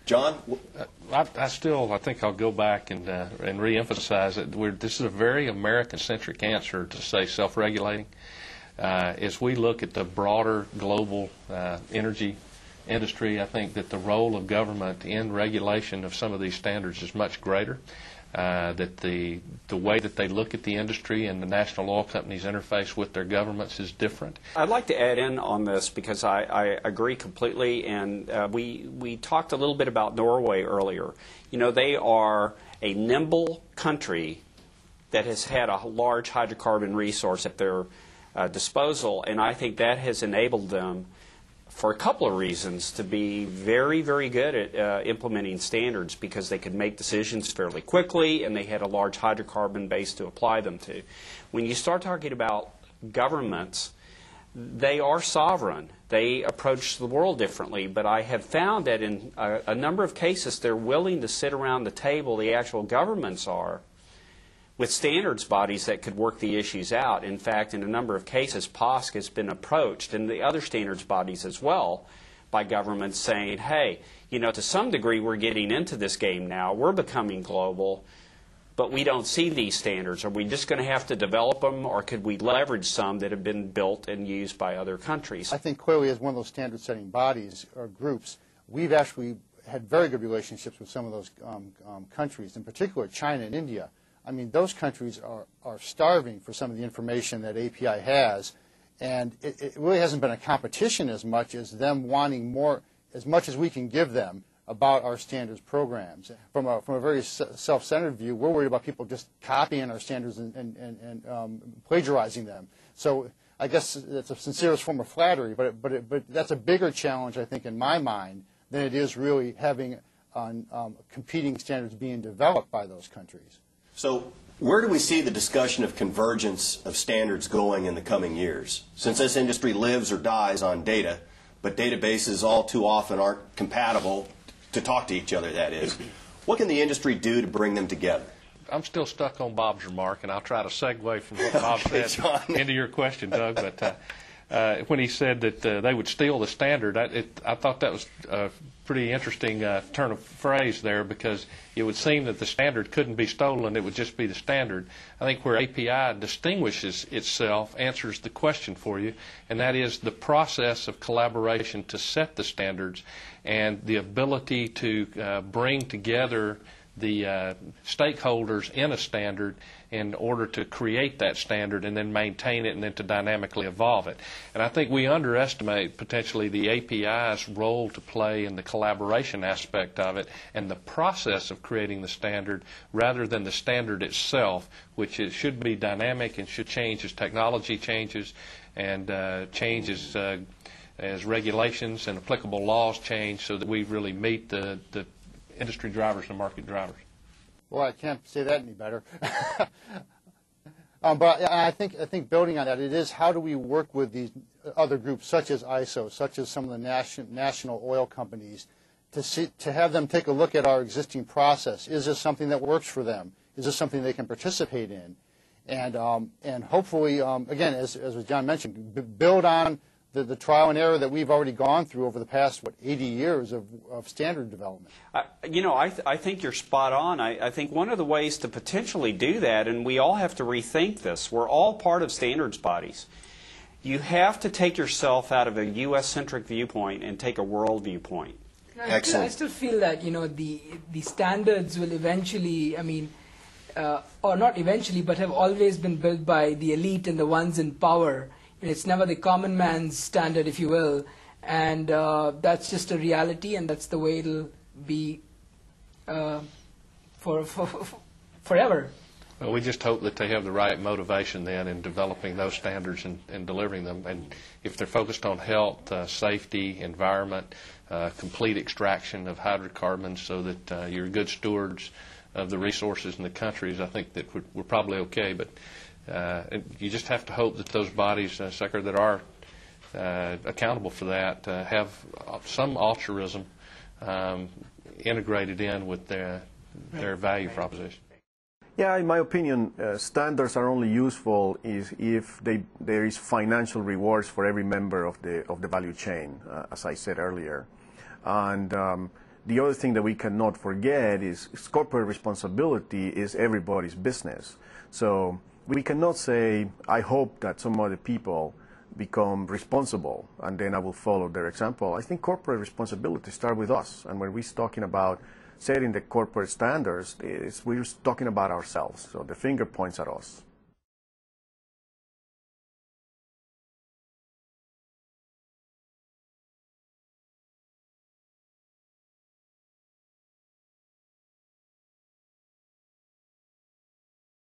John? I think I'll go back and reemphasize that this is a very American-centric answer to say self-regulating. As we look at the broader global energy industry, I think that the role of government in regulation of some of these standards is much greater. That the way that they look at the industry and the national oil companies interface with their governments is different. I'd like to add in on this because I agree completely, and we talked a little bit about Norway earlier. You know, they are a nimble country that has had a large hydrocarbon resource at their disposal, and I think that has enabled them, for a couple of reasons, to be very, very good at implementing standards because they could make decisions fairly quickly and they had a large hydrocarbon base to apply them to. When you start talking about governments, they are sovereign. They approach the world differently, but I have found that in a number of cases they're willing to sit around the table, the actual governments are, with standards bodies that could work the issues out. In fact, in a number of cases, POSC has been approached, and the other standards bodies as well, by governments saying, hey, you know, to some degree we're getting into this game now. We're becoming global, but we don't see these standards. Are we just going to have to develop them, or could we leverage some that have been built and used by other countries? I think clearly as one of those standard-setting bodies or groups, we've actually had very good relationships with some of those countries, in particular China and India. I mean, those countries are starving for some of the information that API has, and it really hasn't been a competition as much as them wanting more, as much as we can give them about our standards programs. From a very self-centered view, we're worried about people just copying our standards and plagiarizing them. So I guess it's a sincerest form of flattery, but that's a bigger challenge, I think, in my mind, than it is really having competing standards being developed by those countries. So where do we see the discussion of convergence of standards going in the coming years? Since this industry lives or dies on data, but databases all too often aren't compatible to talk to each other, that is. What can the industry do to bring them together? I'm still stuck on Bob's remark, and I'll try to segue from what Bob said into your question, Doug. But when he said that they would steal the standard, I thought that was a pretty interesting turn of phrase there, because it would seem that the standard couldn't be stolen, it would just be the standard. I think where API distinguishes itself answers the question for you, and that is the process of collaboration to set the standards and the ability to bring together the stakeholders in a standard in order to create that standard and then maintain it and then to dynamically evolve it. And I think we underestimate potentially the API's role to play in the collaboration aspect of it and the process of creating the standard rather than the standard itself, which should be dynamic and should change as technology changes and changes as regulations and applicable laws change, so that we really meet the industry drivers and market drivers. Well, I can't say that any better. But I think building on that, it is how do we work with these other groups, such as ISO, such as some of the national oil companies, to have them take a look at our existing process. Is this something that works for them? Is this something they can participate in? And hopefully, again, as John mentioned, build on the trial and error that we've already gone through over the past, 80 years of standard development. You know, I think you're spot on. I think one of the ways to potentially do that, and we all have to rethink this, we're all part of standards bodies. You have to take yourself out of a U.S.-centric viewpoint and take a world viewpoint. Excellent. I still feel that, you know, the standards will eventually, I mean, or not eventually, but have always been built by the elite and the ones in power. It's never the common man's standard, if you will, and that's just a reality, and that's the way it'll be forever. Well, we just hope that they have the right motivation then in developing those standards and delivering them. And if they're focused on health, safety, environment, complete extraction of hydrocarbons so that you're good stewards of the resources in the countries, I think that we're probably okay. But you just have to hope that those bodies, Secretary, that are accountable for that have some altruism integrated in with their value proposition. Yeah, in my opinion, standards are only useful if there is financial rewards for every member of the value chain, as I said earlier. And The other thing that we cannot forget is corporate responsibility is everybody's business. So we cannot say, I hope that some other people become responsible and then I will follow their example. I think corporate responsibility starts with us. And when we're talking about setting the corporate standards, we're talking about ourselves. So the finger points at us.